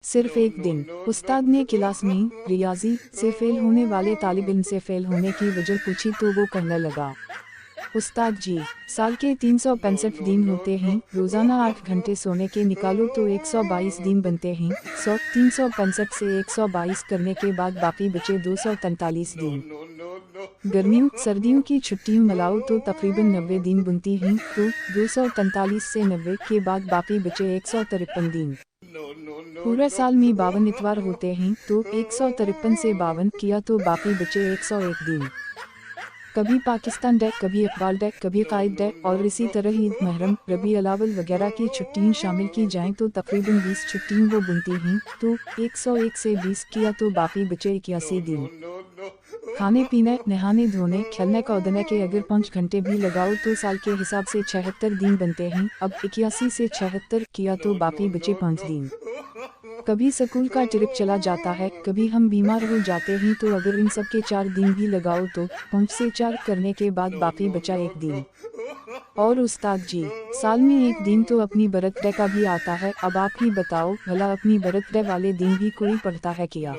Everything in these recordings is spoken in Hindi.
सिर्फ एक दिन उस्ताद ने क्लास में रियाजी से फेल होने वाले तालिब इल्म से फेल होने की वजह पूछी तो वो कहने लगा, उस्ताद जी, साल के 365 दिन होते हैं, रोज़ाना 8 घंटे सोने के निकालो तो 122 दिन बनते हैं। 365 से 122 करने के बाद बाकी बचे 243 दिन। गर्मियों सर्दियों की छुट्टियों मिलाओ तो तकरीबन 90 दिन बनती हैं, तो 243 से 90 के बाद बाकी बचे 153 दिन। पूरे साल में 52 इतवार होते हैं, तो 153 से 52 किया तो बाकी बचे 101 दिन। कभी पाकिस्तान डे, कभी इकबाल डे, कभी कायद डे और इसी तरह ईद, मुहर्रम, रबी अव्वल वगैरह की छुट्टियां शामिल की जाएं तो तकरीबन 20 छुट्टियां वो बनती हैं, तो 101 से 20 किया तो बाकी बचे 81 दिन। खाने पीने, नहाने धोने, खेलने कूदने के अगर 5 घंटे भी लगाओ तो साल के हिसाब से 76 दिन बनते हैं। अब 81 से 76 किया तो बाकी बचे 5 दिन। कभी स्कूल का ट्रिप चला जाता है, कभी हम बीमार हो जाते हैं, तो अगर इन सब के 4 दिन भी लगाओ तो 5 से 4 करने के बाद बाकी बचा 1 दिन। और उस्ताद जी, साल में एक दिन तो अपनी बर्थडे का भी आता है। अब आप ही बताओ भला अपनी बर्थडे वाले दिन भी कोई पढ़ता है क्या?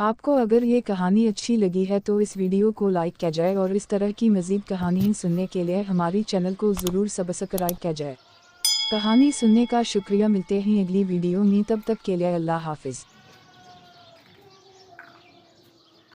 आपको अगर ये कहानी अच्छी लगी है तो इस वीडियो को लाइक किया जाए और इस तरह की मज़ीद कहानियाँ सुनने के लिए हमारी चैनल को ज़रूर सब्सक्राइब किया जाए। कहानी सुनने का शुक्रिया। मिलते हैं अगली वीडियो में, तब तक के लिए अल्लाह हाफिज़।